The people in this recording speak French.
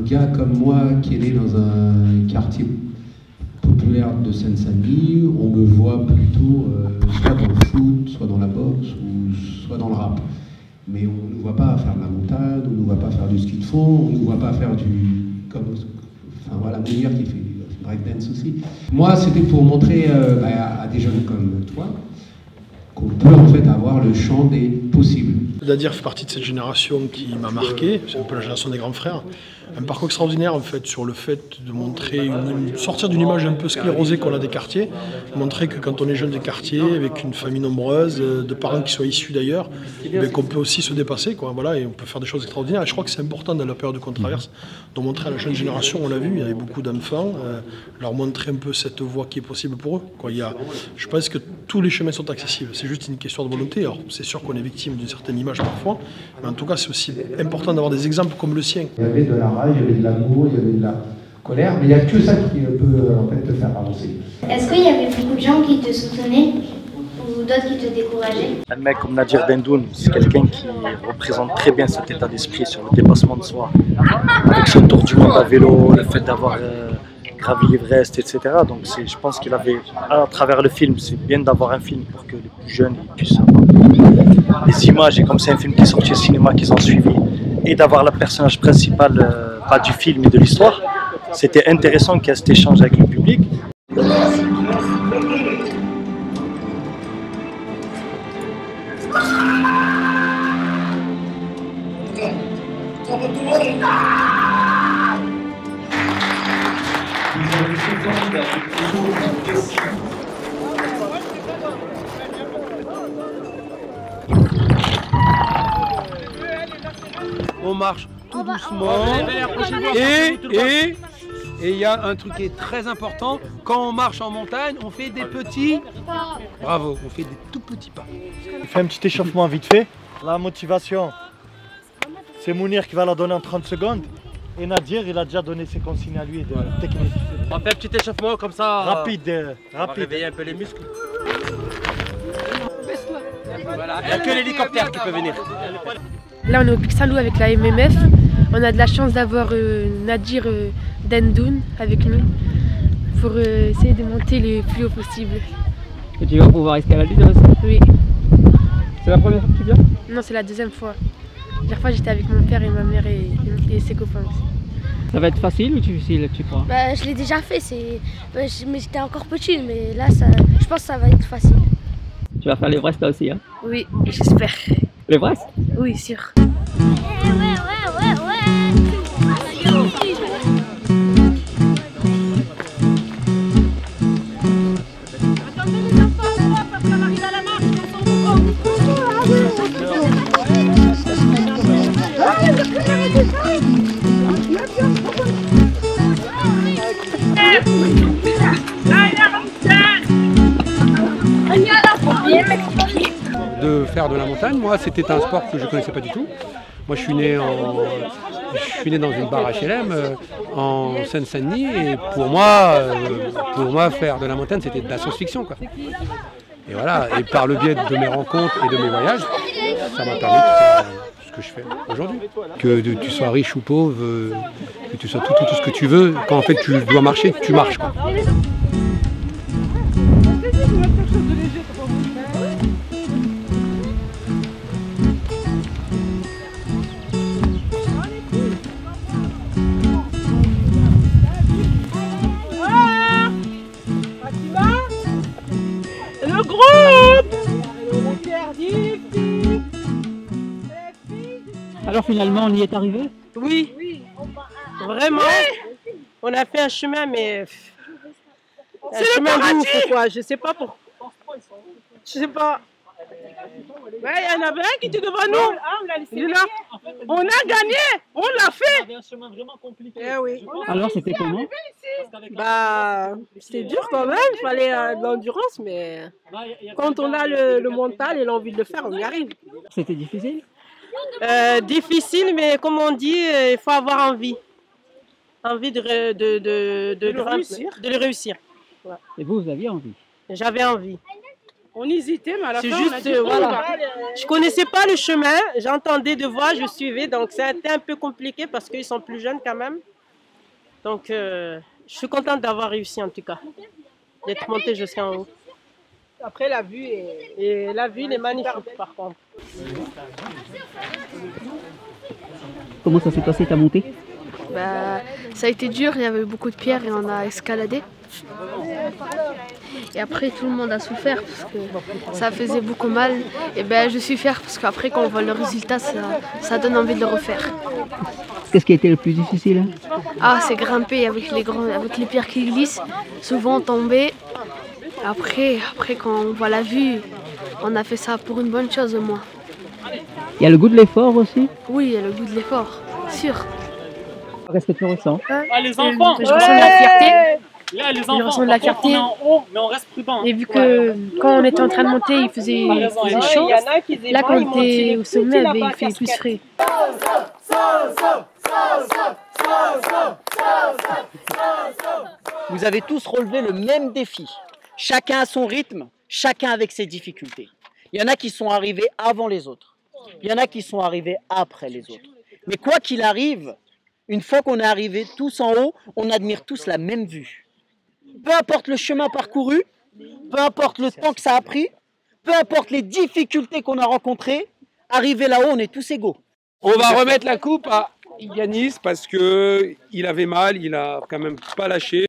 gars comme moi qui est né dans un quartier populaire de Seine-Saint-Denis, on me voit plutôt soit dans le foot, soit dans la boxe, ou soit dans le rap. Mais on ne nous voit pas faire de la montagne, on ne nous voit pas faire du ski de fond, on ne nous voit pas faire enfin voilà, Molière qui fait du breakdance aussi. Moi, c'était pour montrer à des jeunes comme toi qu'on peut en fait avoir le champ des possibles. Nadir fait partie de cette génération qui m'a marqué, c'est un peu la génération des grands frères. Un parcours extraordinaire en fait sur le fait de montrer, sortir d'une image un peu sclérosée qu'on a des quartiers, montrer que quand on est jeune des quartiers, avec une famille nombreuse, de parents qui soient issus d'ailleurs, qu'on peut aussi se dépasser, quoi, voilà, et on peut faire des choses extraordinaires. Et je crois que c'est important dans la période qu'on traverse de montrer à la jeune génération, on l'a vu, il y avait beaucoup d'enfants, leur montrer un peu cette voie qui est possible pour eux, quoi. Je pense que tous les chemins sont accessibles, c'est juste une question de volonté. Alors c'est sûr qu'on est victime d'une certaine image parfois, mais en tout cas c'est aussi important d'avoir des exemples comme le sien. Il y avait de la rage, il y avait de l'amour, il y avait de la colère, mais il n'y a que ça qui peut en fait te faire avancer. Est-ce qu'il y avait beaucoup de gens qui te soutenaient ou d'autres qui te décourageaient? Un mec comme Nadir Dendoun, c'est quelqu'un qui représente très bien cet état d'esprit sur le dépassement de soi, avec son tour du monde à vélo, le fait d'avoir gravi l'Everest, etc. Donc je pense qu'il avait, à travers le film, c'est bien d'avoir un film pour que les plus jeunes puissent avoir les images, et comme c'est un film qui est sorti au cinéma, qu'ils ont suivi, et d'avoir le personnage principal, pas du film mais de l'histoire. C'était intéressant qu'il y ait cet échange avec le public. On marche tout doucement et il y a un truc qui est très important, quand on marche en montagne, on fait des petits pas. Bravo, on fait des tout petits pas. Il fait un petit échauffement vite fait. La motivation, c'est Mounir qui va la donner en 30 secondes. Et Nadir, il a déjà donné ses consignes à lui de technique. On fait un petit échauffement comme ça. Rapide. On va réveiller un peu les muscles. Il n'y a que l'hélicoptère qui peut venir. Là, on est au Pic Saint-Loup avec la MMF. On a de la chance d'avoir Nadir Dendoun avec nous pour essayer de monter le plus haut possible. Et tu vas pouvoir escalader aussi? Oui. C'est la première fois que tu viens? Non, c'est la deuxième fois. La dernière fois, j'étais avec mon père et ma mère et ses copains aussi. Ça va être facile ou difficile, tu crois? Je l'ai déjà fait, mais j'étais encore petit, mais là, je pense que ça va être facile. Tu vas faire l'Everest là aussi, hein? Oui, j'espère. L'Everest? Oui, sûr. De faire de la montagne, moi c'était un sport que je ne connaissais pas du tout. Moi je suis né dans une barre HLM en Seine-Saint-Denis, et pour moi faire de la montagne c'était de la science-fiction, quoi. Et voilà, et par le biais de mes rencontres et de mes voyages, ça m'a permis de faire ce que je fais aujourd'hui. Que tu sois riche ou pauvre, que tu sois tout ce que tu veux, quand en fait tu dois marcher, tu marches, quoi. Alors finalement, on y est arrivé? Oui, vraiment. On a fait un chemin, mais un chemin d'ouf, quoi. Je sais pas pourquoi. Je sais pas. Ouais, il y en avait un qui était devant nous. Il est là. On a gagné, on l'a fait. C'était un chemin vraiment compliqué. Eh oui. Alors c'était comment? C'était dur quand même. Il fallait de l'endurance, mais quand on a le mental et l'envie de le faire, on y arrive. C'était difficile? Difficile, mais comme on dit, il faut avoir envie. Envie de le réussir. Ouais. Et vous aviez envie? J'avais envie. On hésitait, mais à la fin, juste, on a dit voilà. Je connaissais pas le chemin, j'entendais de voix, je suivais, donc c'était un peu compliqué parce qu'ils sont plus jeunes quand même. Donc, je suis contente d'avoir réussi en tout cas, d'être montée jusqu'en haut. Après, la vue est magnifique par contre. Comment ça s'est passé ta montée? Bah, ça a été dur, il y avait beaucoup de pierres et on a escaladé. Et après, tout le monde a souffert parce que ça faisait beaucoup mal. Et ben, je suis fière parce qu'après, quand on voit le résultat, ça donne envie de le refaire. Qu'est-ce qui a été le plus difficile? Ah, c'est grimper avec les pierres qui glissent, souvent tomber. Après, quand on voit la vue, on a fait ça pour une bonne chose au moins. Il y a le goût de l'effort aussi? Oui, il y a le goût de l'effort, sûr. Qu'est-ce que tu ressens? Les enfants, je ressens de la fierté. Là, les Je ressens de la fierté. on est en haut, mais on reste prudent. Et vu que quand on était en train de monter, il faisait chaud, là quand on était au sommet, il fait plus frais. Vous avez tous relevé le même défi. Chacun à son rythme, chacun avec ses difficultés. Il y en a qui sont arrivés avant les autres. Il y en a qui sont arrivés après les autres. Mais quoi qu'il arrive, une fois qu'on est arrivé tous en haut, on admire tous la même vue. Peu importe le chemin parcouru, peu importe le temps que ça a pris, peu importe les difficultés qu'on a rencontrées, arrivé là-haut, on est tous égaux. On va remettre la coupe à Yanis parce qu'il avait mal, il a quand même pas lâché.